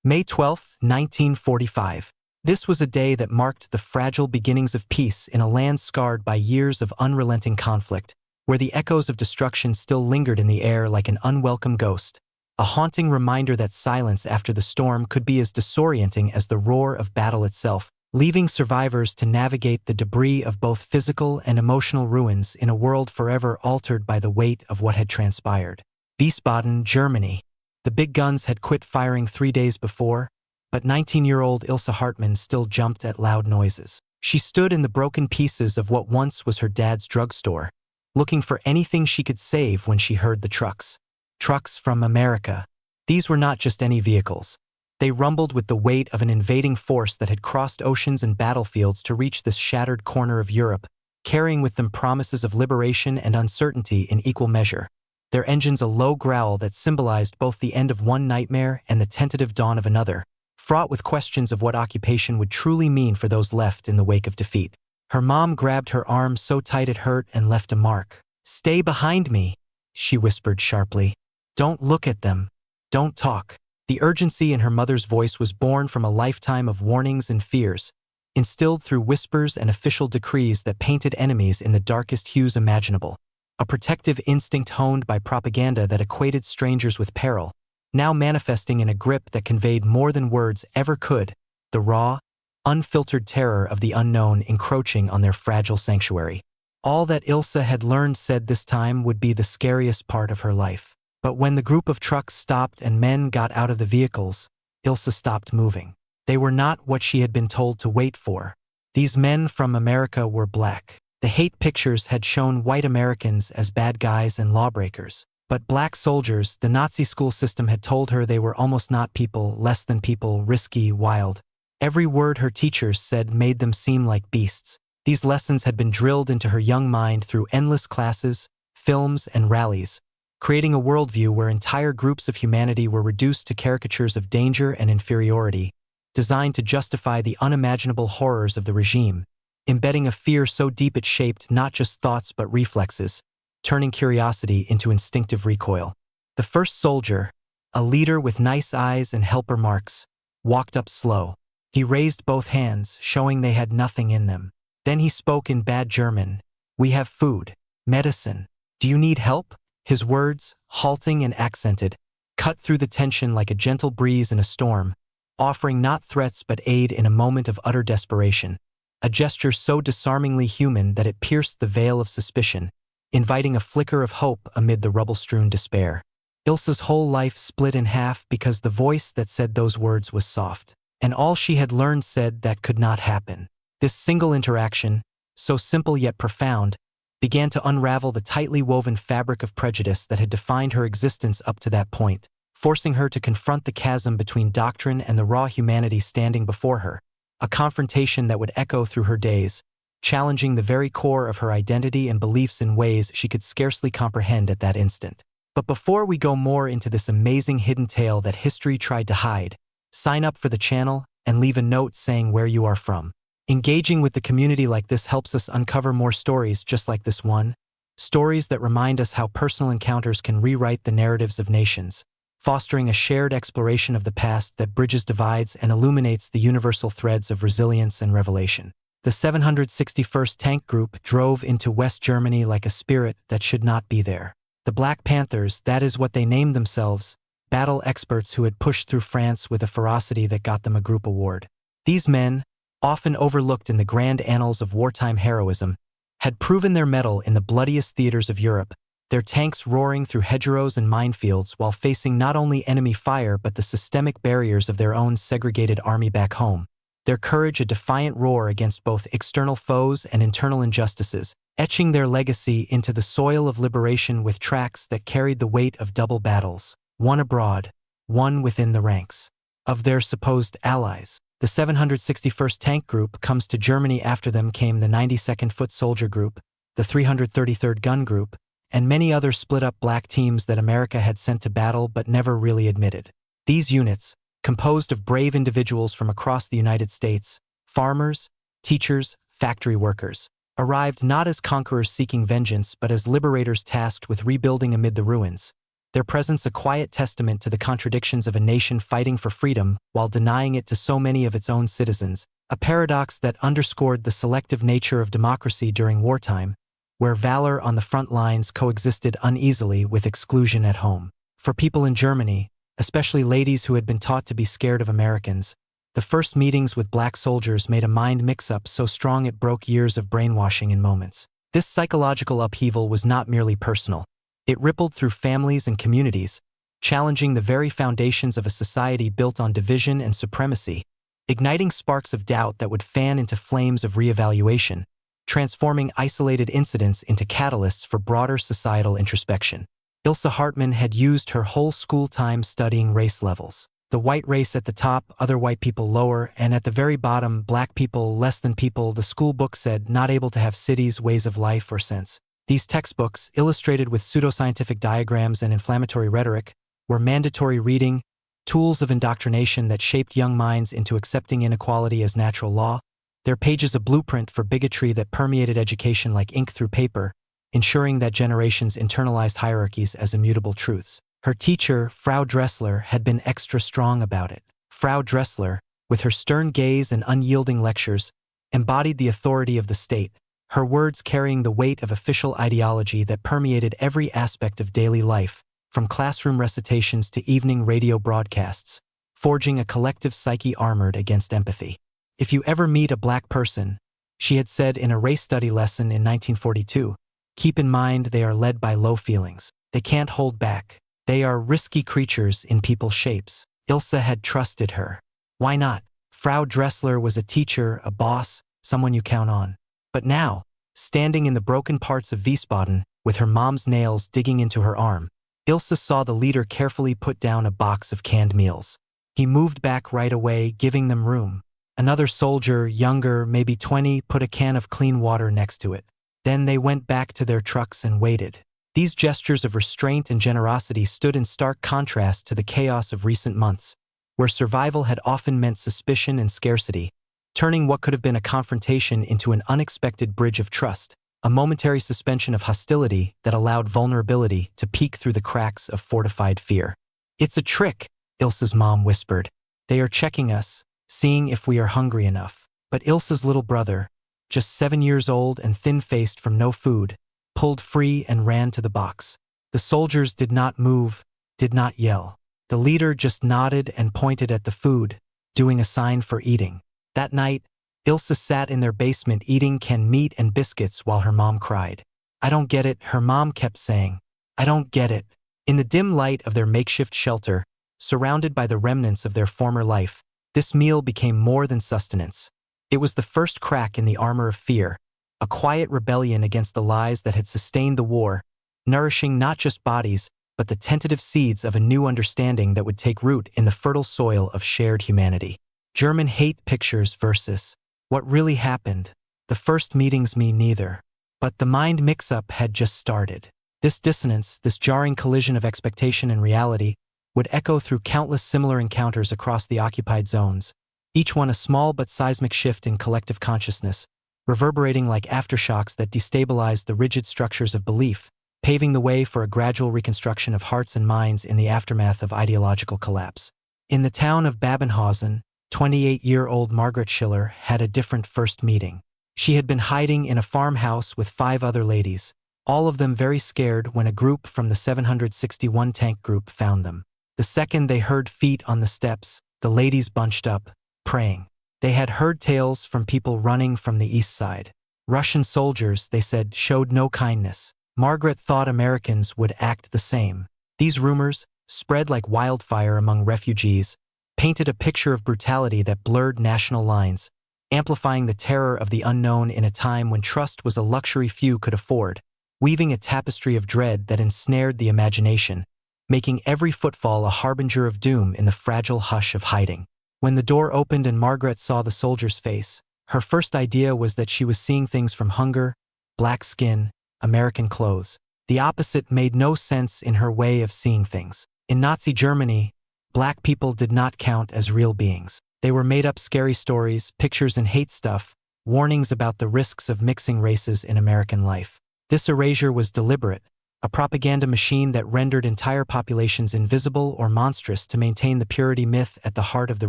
May 12, 1945. This was a day that marked the fragile beginnings of peace in a land scarred by years of unrelenting conflict, where the echoes of destruction still lingered in the air like an unwelcome ghost, a haunting reminder that silence after the storm could be as disorienting as the roar of battle itself, leaving survivors to navigate the debris of both physical and emotional ruins in a world forever altered by the weight of what had transpired. Wiesbaden, Germany. The big guns had quit firing 3 days before, but 19-year-old Ilse Hartmann still jumped at loud noises. She stood in the broken pieces of what once was her dad's drugstore, looking for anything she could save when she heard the trucks. Trucks from America. These were not just any vehicles. They rumbled with the weight of an invading force that had crossed oceans and battlefields to reach this shattered corner of Europe, carrying with them promises of liberation and uncertainty in equal measure. Their engines a low growl that symbolized both the end of one nightmare and the tentative dawn of another, fraught with questions of what occupation would truly mean for those left in the wake of defeat. Her mom grabbed her arm so tight it hurt and left a mark. "Stay behind me," she whispered sharply. "Don't look at them. Don't talk." The urgency in her mother's voice was born from a lifetime of warnings and fears, instilled through whispers and official decrees that painted enemies in the darkest hues imaginable. A protective instinct honed by propaganda that equated strangers with peril, now manifesting in a grip that conveyed more than words ever could, the raw, unfiltered terror of the unknown encroaching on their fragile sanctuary. All that Ilse had learned said this time would be the scariest part of her life. But when the group of trucks stopped and men got out of the vehicles, Ilse stopped moving. They were not what she had been told to wait for. These men from America were black. The hate pictures had shown white Americans as bad guys and lawbreakers. But black soldiers, the Nazi school system had told her they were almost not people, less than people, risky, wild. Every word her teachers said made them seem like beasts. These lessons had been drilled into her young mind through endless classes, films, and rallies, creating a worldview where entire groups of humanity were reduced to caricatures of danger and inferiority, designed to justify the unimaginable horrors of the regime, embedding a fear so deep it shaped not just thoughts but reflexes, turning curiosity into instinctive recoil. The first soldier, a leader with nice eyes and helper marks, walked up slow. He raised both hands, showing they had nothing in them. Then he spoke in bad German. "We have food, medicine. Do you need help?" His words, halting and accented, cut through the tension like a gentle breeze in a storm, offering not threats but aid in a moment of utter desperation. A gesture so disarmingly human that it pierced the veil of suspicion, inviting a flicker of hope amid the rubble-strewn despair. Ilse's whole life split in half because the voice that said those words was soft, and all she had learned said that could not happen. This single interaction, so simple yet profound, began to unravel the tightly woven fabric of prejudice that had defined her existence up to that point, forcing her to confront the chasm between doctrine and the raw humanity standing before her, a confrontation that would echo through her days, challenging the very core of her identity and beliefs in ways she could scarcely comprehend at that instant. But before we go more into this amazing hidden tale that history tried to hide, sign up for the channel and leave a note saying where you are from. Engaging with the community like this helps us uncover more stories just like this one, stories that remind us how personal encounters can rewrite the narratives of nations, fostering a shared exploration of the past that bridges divides and illuminates the universal threads of resilience and revelation. The 761st Tank Group drove into West Germany like a spirit that should not be there. The Black Panthers, that is what they named themselves, battle experts who had pushed through France with a ferocity that got them a group award. These men, often overlooked in the grand annals of wartime heroism, had proven their mettle in the bloodiest theaters of Europe, their tanks roaring through hedgerows and minefields while facing not only enemy fire but the systemic barriers of their own segregated army back home, their courage a defiant roar against both external foes and internal injustices, etching their legacy into the soil of liberation with tracks that carried the weight of double battles, one abroad, one within the ranks of their supposed allies. The 761st Tank Group comes to Germany. After them came the 92nd Foot Soldier Group, the 333rd Gun Group, and many other split-up black teams that America had sent to battle but never really admitted. These units, composed of brave individuals from across the United States, farmers, teachers, factory workers, arrived not as conquerors seeking vengeance but as liberators tasked with rebuilding amid the ruins, their presence a quiet testament to the contradictions of a nation fighting for freedom while denying it to so many of its own citizens, a paradox that underscored the selective nature of democracy during wartime, where valor on the front lines coexisted uneasily with exclusion at home. For people in Germany, especially ladies who had been taught to be scared of Americans, the first meetings with black soldiers made a mind mix-up so strong it broke years of brainwashing in moments. This psychological upheaval was not merely personal. It rippled through families and communities, challenging the very foundations of a society built on division and supremacy, igniting sparks of doubt that would fan into flames of reevaluation, transforming isolated incidents into catalysts for broader societal introspection. Ilse Hartmann had used her whole school time studying race levels. The white race at the top, other white people lower, and at the very bottom, black people, less than people, the school book said, not able to have cities, ways of life, or sense. These textbooks, illustrated with pseudoscientific diagrams and inflammatory rhetoric, were mandatory reading, tools of indoctrination that shaped young minds into accepting inequality as natural law, their pages a blueprint for bigotry that permeated education like ink through paper, ensuring that generations internalized hierarchies as immutable truths. Her teacher, Frau Dressler, had been extra strong about it. Frau Dressler, with her stern gaze and unyielding lectures, embodied the authority of the state, her words carrying the weight of official ideology that permeated every aspect of daily life, from classroom recitations to evening radio broadcasts, forging a collective psyche armored against empathy. If you ever meet a black person, she had said in a race study lesson in 1942, keep in mind they are led by low feelings. They can't hold back. They are risky creatures in people's shapes. Ilse had trusted her. Why not? Frau Dressler was a teacher, a boss, someone you count on. But now, standing in the broken parts of Wiesbaden, with her mom's nails digging into her arm, Ilse saw the leader carefully put down a box of canned meals. He moved back right away, giving them room. Another soldier, younger, maybe 20, put a can of clean water next to it. Then they went back to their trucks and waited. These gestures of restraint and generosity stood in stark contrast to the chaos of recent months, where survival had often meant suspicion and scarcity, turning what could have been a confrontation into an unexpected bridge of trust, a momentary suspension of hostility that allowed vulnerability to peek through the cracks of fortified fear. It's a trick, Ilse's mom whispered. They are checking us, seeing if we are hungry enough. But Ilse's little brother, just 7 years old and thin-faced from no food, pulled free and ran to the box. The soldiers did not move, did not yell. The leader just nodded and pointed at the food, doing a sign for eating. That night, Ilse sat in their basement eating canned meat and biscuits while her mom cried. I don't get it, her mom kept saying. I don't get it. In the dim light of their makeshift shelter, surrounded by the remnants of their former life, this meal became more than sustenance. It was the first crack in the armor of fear, a quiet rebellion against the lies that had sustained the war, nourishing not just bodies, but the tentative seeds of a new understanding that would take root in the fertile soil of shared humanity. German hate pictures versus what really happened. The first meetings me neither. But the mind mix-up had just started. This dissonance, this jarring collision of expectation and reality, would echo through countless similar encounters across the occupied zones, each one a small but seismic shift in collective consciousness, reverberating like aftershocks that destabilized the rigid structures of belief, paving the way for a gradual reconstruction of hearts and minds in the aftermath of ideological collapse. In the town of Babenhausen, 28-year-old Margaret Schiller had a different first meeting. She had been hiding in a farmhouse with 5 other ladies, all of them very scared when a group from the 761 tank group found them. The second they heard feet on the steps, the ladies bunched up, praying. They had heard tales from people running from the east side. Russian soldiers, they said, showed no kindness. Margaret thought Americans would act the same. These rumors, spread like wildfire among refugees, painted a picture of brutality that blurred national lines, amplifying the terror of the unknown in a time when trust was a luxury few could afford, weaving a tapestry of dread that ensnared the imagination, making every footfall a harbinger of doom in the fragile hush of hiding. When the door opened and Margaret saw the soldier's face, her first idea was that she was seeing things from hunger, black skin, American clothes. The opposite made no sense in her way of seeing things. In Nazi Germany, black people did not count as real beings. They were made-up scary stories, pictures and hate stuff, warnings about the risks of mixing races in American life. This erasure was deliberate, a propaganda machine that rendered entire populations invisible or monstrous to maintain the purity myth at the heart of the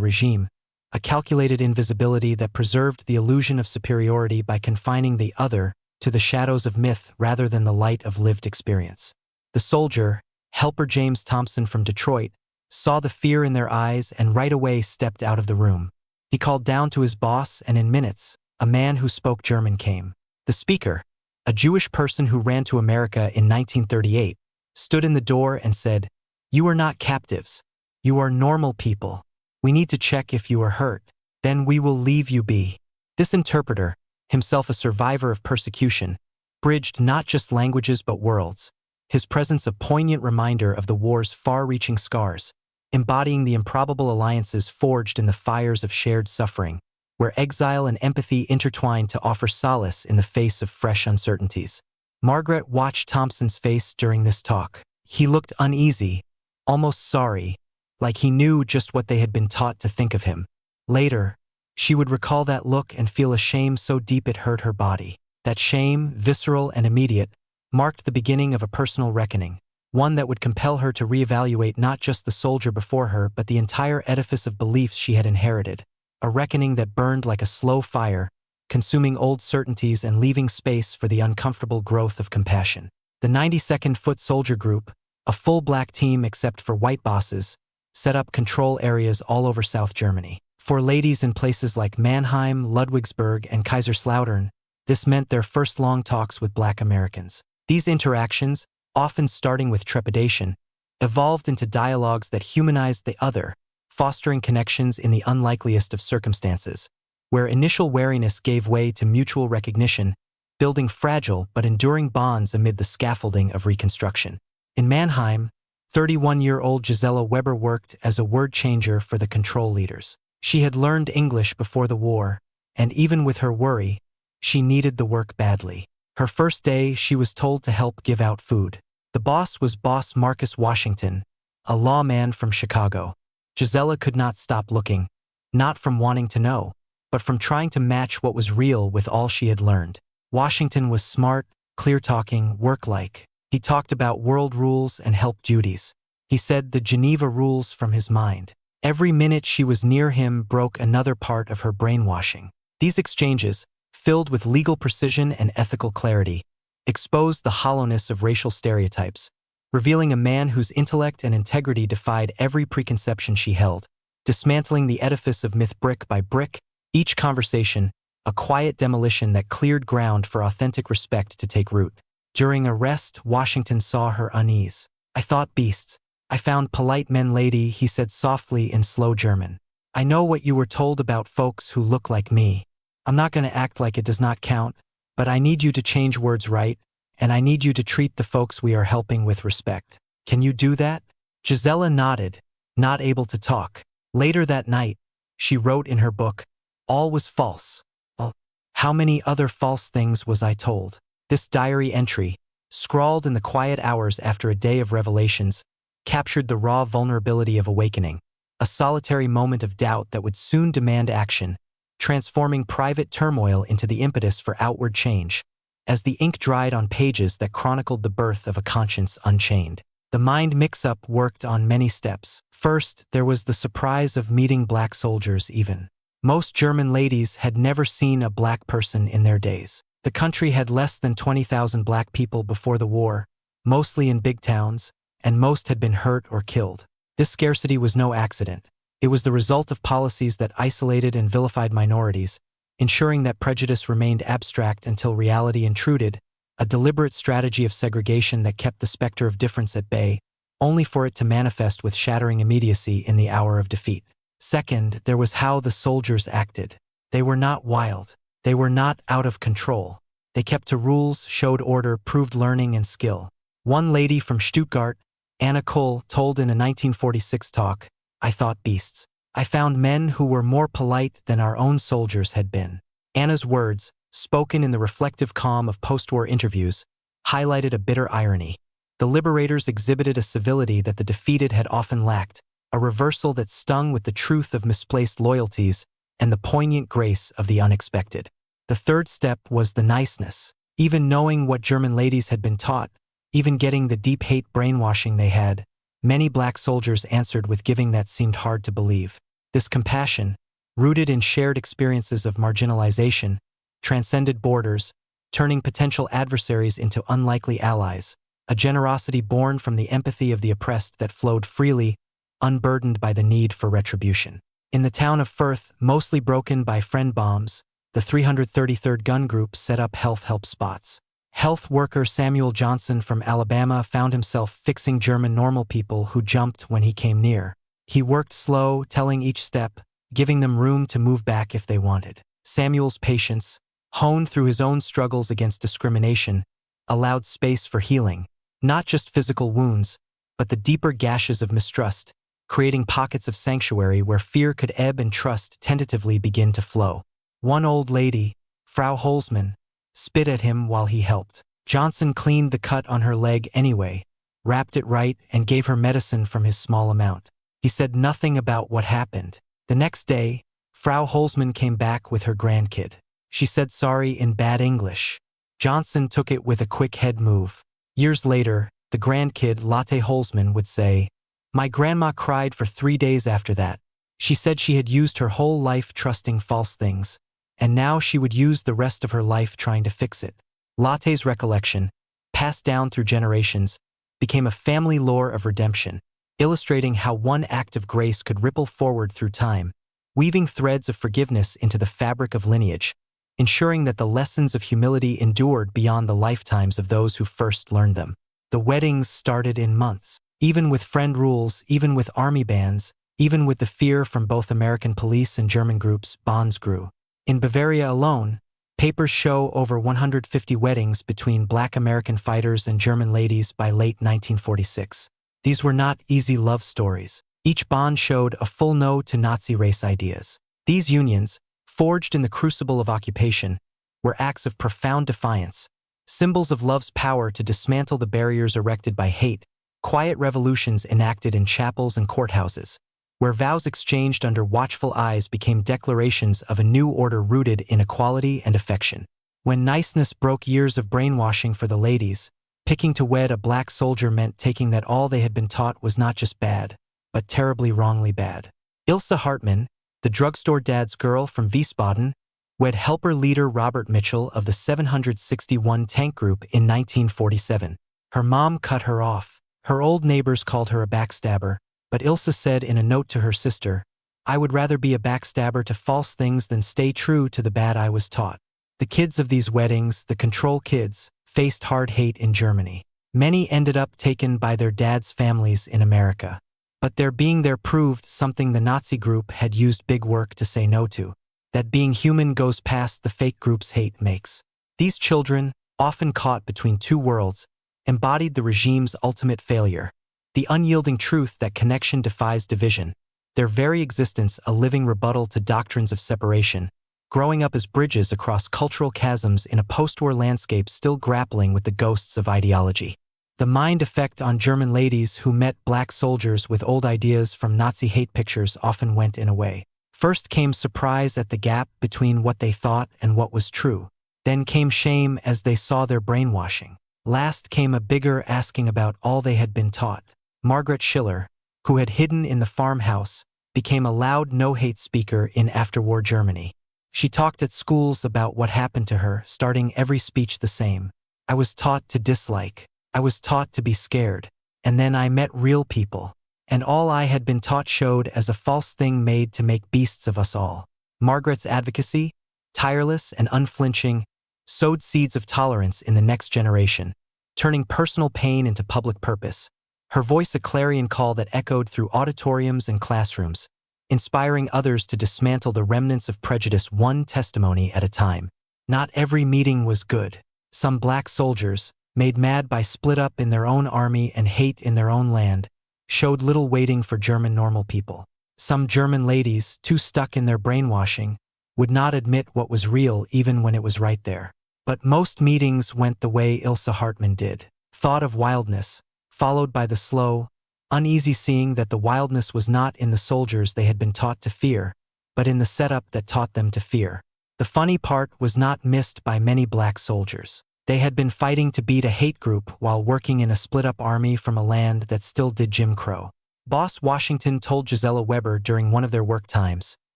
regime, a calculated invisibility that preserved the illusion of superiority by confining the other to the shadows of myth rather than the light of lived experience. The soldier, Helper James Thompson from Detroit, saw the fear in their eyes and right away stepped out of the room. He called down to his boss, and in minutes, a man who spoke German came. The speaker, a Jewish person who ran to America in 1938, stood in the door and said, "You are not captives. You are normal people. We need to check if you are hurt. Then we will leave you be." This interpreter, himself a survivor of persecution, bridged not just languages but worlds, his presence a poignant reminder of the war's far-reaching scars, embodying the improbable alliances forged in the fires of shared suffering, where exile and empathy intertwined to offer solace in the face of fresh uncertainties. Margaret watched Thompson's face during this talk. He looked uneasy, almost sorry, like he knew just what they had been taught to think of him. Later, she would recall that look and feel a shame so deep it hurt her body. That shame, visceral and immediate, marked the beginning of a personal reckoning, one that would compel her to reevaluate not just the soldier before her but the entire edifice of beliefs she had inherited, a reckoning that burned like a slow fire, consuming old certainties and leaving space for the uncomfortable growth of compassion. The 92nd Foot Soldier Group, a full black team except for white bosses, set up control areas all over South Germany. For ladies in places like Mannheim, Ludwigsburg, and Kaiserslautern, this meant their first long talks with Black Americans. These interactions, often starting with trepidation, evolved into dialogues that humanized the other, fostering connections in the unlikeliest of circumstances, where initial wariness gave way to mutual recognition, building fragile but enduring bonds amid the scaffolding of reconstruction. In Mannheim, 31-year-old Gisela Weber worked as a word changer for the control leaders. She had learned English before the war, and even with her worry, she needed the work badly. Her first day, she was told to help give out food. The boss was Boss Marcus Washington, a lawman from Chicago. Gisela could not stop looking, not from wanting to know, but from trying to match what was real with all she had learned. Washington was smart, clear-talking, work-like. He talked about world rules and help duties. He said the Geneva rules from his mind. Every minute she was near him broke another part of her brainwashing. These exchanges, filled with legal precision and ethical clarity, exposed the hollowness of racial stereotypes, revealing a man whose intellect and integrity defied every preconception she held, dismantling the edifice of myth brick by brick, each conversation, a quiet demolition that cleared ground for authentic respect to take root. During a rest, Washington saw her unease. "I thought beasts. I found polite men, lady," he said softly in slow German. "I know what you were told about folks who look like me. I'm not going to act like it does not count, but I need you to change words right, and I need you to treat the folks we are helping with respect. Can you do that?" Gisela nodded, not able to talk. Later that night, she wrote in her book, "All was false. Oh, how many other false things was I told?" This diary entry, scrawled in the quiet hours after a day of revelations, captured the raw vulnerability of awakening, a solitary moment of doubt that would soon demand action, transforming private turmoil into the impetus for outward change. As the ink dried on pages that chronicled the birth of a conscience unchained, the mind mix-up worked on many steps. First, there was the surprise of meeting black soldiers even. Most German ladies had never seen a black person in their days. The country had less than 20,000 black people before the war, mostly in big towns, and most had been hurt or killed. This scarcity was no accident. It was the result of policies that isolated and vilified minorities, ensuring that prejudice remained abstract until reality intruded, a deliberate strategy of segregation that kept the specter of difference at bay, only for it to manifest with shattering immediacy in the hour of defeat. Second, there was how the soldiers acted. They were not wild. They were not out of control. They kept to rules, showed order, proved learning and skill. One lady from Stuttgart, Anna Kohl, told in a 1946 talk, "I thought beasts. I found men who were more polite than our own soldiers had been." Anna's words, spoken in the reflective calm of post-war interviews, highlighted a bitter irony. The liberators exhibited a civility that the defeated had often lacked, a reversal that stung with the truth of misplaced loyalties and the poignant grace of the unexpected. The third step was the niceness. Even knowing what German ladies had been taught, even getting the deep hate brainwashing they had. Many black soldiers answered with giving that seemed hard to believe. This compassion, rooted in shared experiences of marginalization, transcended borders, turning potential adversaries into unlikely allies, a generosity born from the empathy of the oppressed that flowed freely, unburdened by the need for retribution. In the town of Firth, mostly broken by friend bombs, the 333rd Gun Group set up health help spots. Health worker Samuel Johnson from Alabama found himself fixing German normal people who jumped when he came near. He worked slow, telling each step, giving them room to move back if they wanted. Samuel's patience, honed through his own struggles against discrimination, allowed space for healing, not just physical wounds, but the deeper gashes of mistrust, creating pockets of sanctuary where fear could ebb and trust tentatively begin to flow. One old lady, Frau Holzmann, spit at him while he helped. Johnson cleaned the cut on her leg anyway, wrapped it right, and gave her medicine from his small amount. He said nothing about what happened. The next day, Frau Holzmann came back with her grandkid. She said sorry in bad English. Johnson took it with a quick head move. Years later, the grandkid, Lotte Holzmann, would say, "My grandma cried for 3 days after that. She said she had used her whole life trusting false things, and now she would use the rest of her life trying to fix it." Lotte's recollection, passed down through generations, became a family lore of redemption, illustrating how one act of grace could ripple forward through time, weaving threads of forgiveness into the fabric of lineage, ensuring that the lessons of humility endured beyond the lifetimes of those who first learned them. The weddings started in months. Even with friend rules, even with army bans, even with the fear from both American police and German groups, bonds grew. In Bavaria alone, papers show over 150 weddings between black American fighters and German ladies by late 1946. These were not easy love stories. Each bond showed a full no to Nazi race ideas. These unions, forged in the crucible of occupation, were acts of profound defiance, symbols of love's power to dismantle the barriers erected by hate, quiet revolutions enacted in chapels and courthouses, where vows exchanged under watchful eyes became declarations of a new order rooted in equality and affection. When niceness broke years of brainwashing for the ladies, picking to wed a black soldier meant taking that all they had been taught was not just bad, but terribly wrongly bad. Ilse Hartmann, the drugstore dad's girl from Wiesbaden, wed helper leader Robert Mitchell of the 761 Tank Group in 1947. Her mom cut her off. Her old neighbors called her a backstabber, but Ilse said in a note to her sister, "I would rather be a backstabber to false things than stay true to the bad I was taught." The kids of these weddings, the control kids, faced hard hate in Germany. Many ended up taken by their dads' families in America. But their being there proved something the Nazi group had used big work to say no to, that being human goes past the fake group's hate makes. These children, often caught between two worlds, embodied the regime's ultimate failure, the unyielding truth that connection defies division, their very existence a living rebuttal to doctrines of separation, growing up as bridges across cultural chasms in a post-war landscape still grappling with the ghosts of ideology. The mind effect on German ladies who met black soldiers with old ideas from Nazi hate pictures often went in a way. First came surprise at the gap between what they thought and what was true. Then came shame as they saw their brainwashing. Last came a bigger asking about all they had been taught. Margaret Schiller, who had hidden in the farmhouse, became a loud no-hate speaker in after-war Germany. She talked at schools about what happened to her, starting every speech the same. "I was taught to dislike. I was taught to be scared. And then I met real people. And all I had been taught showed as a false thing made to make beasts of us all." Margaret's advocacy, tireless and unflinching, sowed seeds of tolerance in the next generation, turning personal pain into public purpose. Her voice a clarion call that echoed through auditoriums and classrooms, inspiring others to dismantle the remnants of prejudice one testimony at a time. Not every meeting was good. Some black soldiers, made mad by split up in their own army and hate in their own land, showed little waiting for German normal people. Some German ladies, too stuck in their brainwashing, would not admit what was real even when it was right there. But most meetings went the way Ilse Hartmann did. Thought of wildness, followed by the slow, uneasy seeing that the wildness was not in the soldiers they had been taught to fear, but in the setup that taught them to fear. The funny part was not missed by many black soldiers. They had been fighting to beat a hate group while working in a split-up army from a land that still did Jim Crow. Boss Washington told Gisela Weber during one of their work times,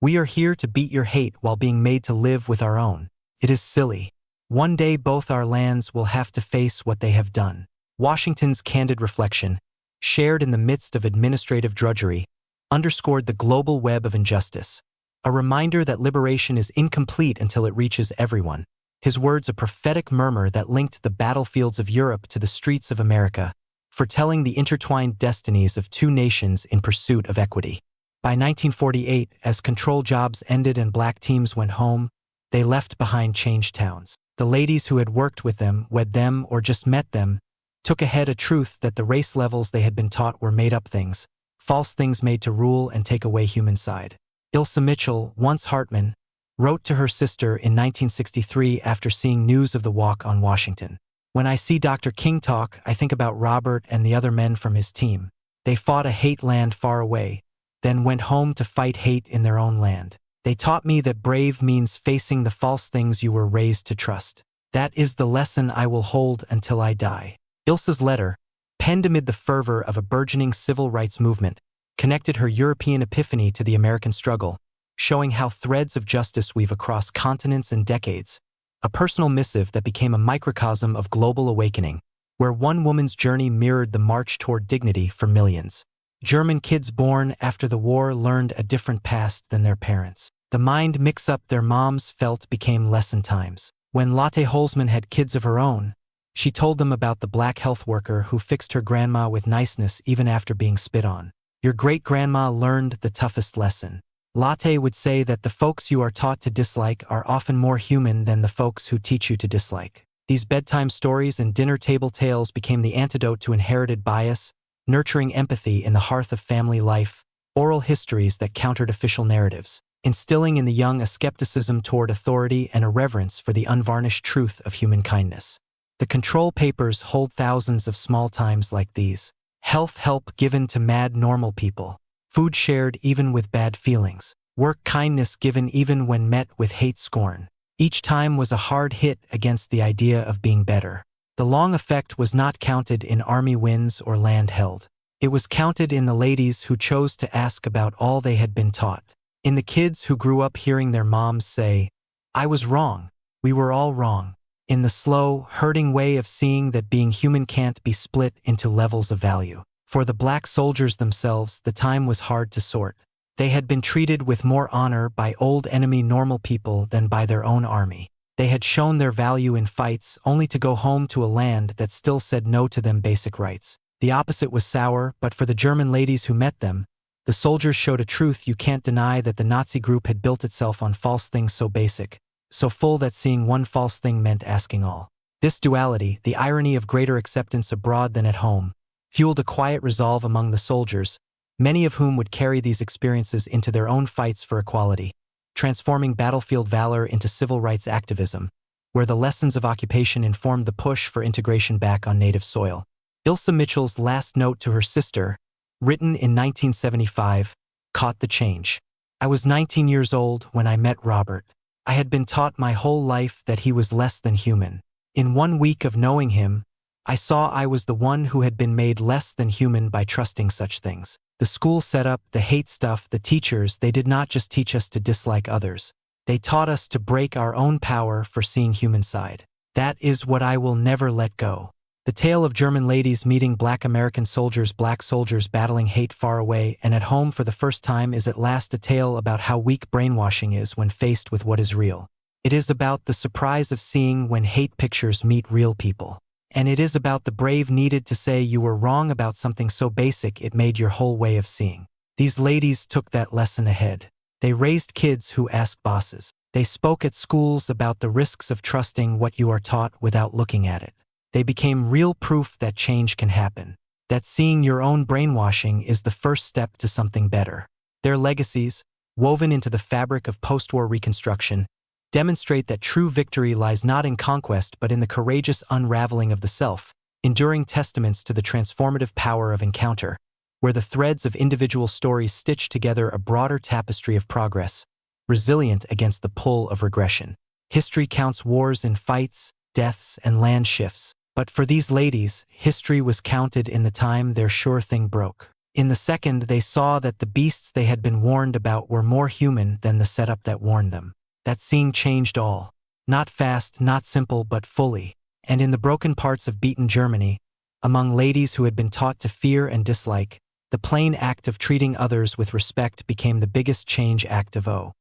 "We are here to beat your hate while being made to live with our own. It is silly. One day both our lands will have to face what they have done." Washington's candid reflection, shared in the midst of administrative drudgery, underscored the global web of injustice, a reminder that liberation is incomplete until it reaches everyone. His words a prophetic murmur that linked the battlefields of Europe to the streets of America, foretelling the intertwined destinies of two nations in pursuit of equity. By 1948, as control jobs ended and black teams went home, they left behind changed towns. The ladies who had worked with them, wed them, or just met them, took ahead a truth that the race levels they had been taught were made-up things, false things made to rule and take away human side. Ilsa Mitchell, once Hartman, wrote to her sister in 1963 after seeing news of the walk on Washington. "When I see Dr. King talk, I think about Robert and the other men from his team. They fought a hate land far away, then went home to fight hate in their own land. They taught me that brave means facing the false things you were raised to trust. That is the lesson I will hold until I die." Ilsa's letter, penned amid the fervor of a burgeoning civil rights movement, connected her European epiphany to the American struggle, showing how threads of justice weave across continents and decades, a personal missive that became a microcosm of global awakening, where one woman's journey mirrored the march toward dignity for millions. German kids born after the war learned a different past than their parents. The mind mix-up their moms felt became lesson times. When Lotte Holzman had kids of her own, she told them about the black health worker who fixed her grandma with niceness even after being spit on. "Your great-grandma learned the toughest lesson." Lotte would say that the folks you are taught to dislike are often more human than the folks who teach you to dislike. These bedtime stories and dinner table tales became the antidote to inherited bias, nurturing empathy in the hearth of family life, oral histories that countered official narratives, instilling in the young a skepticism toward authority and a reverence for the unvarnished truth of human kindness. The control papers hold thousands of small times like these. Health help given to mad normal people. Food shared even with bad feelings. Work kindness given even when met with hate scorn. Each time was a hard hit against the idea of being better. The long effect was not counted in army wins or land held. It was counted in the ladies who chose to ask about all they had been taught. In the kids who grew up hearing their moms say, "I was wrong. We were all wrong." In the slow, hurting way of seeing that being human can't be split into levels of value. For the black soldiers themselves, the time was hard to sort. They had been treated with more honor by old enemy normal people than by their own army. They had shown their value in fights only to go home to a land that still said no to them basic rights. The opposite was sour, but for the German ladies who met them, the soldiers showed a truth you can't deny, that the Nazi group had built itself on false things so basic, so full that seeing one false thing meant asking all. This duality, the irony of greater acceptance abroad than at home, fueled a quiet resolve among the soldiers, many of whom would carry these experiences into their own fights for equality, transforming battlefield valor into civil rights activism, where the lessons of occupation informed the push for integration back on native soil. Ilsa Mitchell's last note to her sister, written in 1975, caught the change. "I was 19 years old when I met Robert. I had been taught my whole life that he was less than human. In 1 week of knowing him, I saw I was the one who had been made less than human by trusting such things. The school setup, the hate stuff, the teachers, they did not just teach us to dislike others. They taught us to break our own power for seeing human side. That is what I will never let go." The tale of German ladies meeting black American soldiers, black soldiers battling hate far away and at home for the first time, is at last a tale about how weak brainwashing is when faced with what is real. It is about the surprise of seeing when hate pictures meet real people. And it is about the brave needed to say you were wrong about something so basic it made your whole way of seeing. These ladies took that lesson ahead. They raised kids who asked bosses. They spoke at schools about the risks of trusting what you are taught without looking at it. They became real proof that change can happen, that seeing your own brainwashing is the first step to something better. Their legacies, woven into the fabric of post-war reconstruction, demonstrate that true victory lies not in conquest but in the courageous unraveling of the self, enduring testaments to the transformative power of encounter, where the threads of individual stories stitch together a broader tapestry of progress, resilient against the pull of regression. History counts wars in fights, deaths, and land shifts. But for these ladies, history was counted in the time their sure thing broke. In the second, they saw that the beasts they had been warned about were more human than the setup that warned them. That seeing changed all. Not fast, not simple, but fully. And in the broken parts of beaten Germany, among ladies who had been taught to fear and dislike, the plain act of treating others with respect became the biggest change act of O.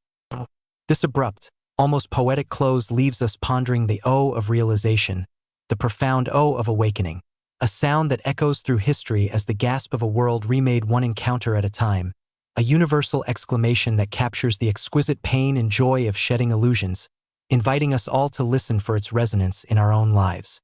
This abrupt, almost poetic close leaves us pondering the O of realization, the profound O of awakening, a sound that echoes through history as the gasp of a world remade one encounter at a time, a universal exclamation that captures the exquisite pain and joy of shedding illusions, inviting us all to listen for its resonance in our own lives.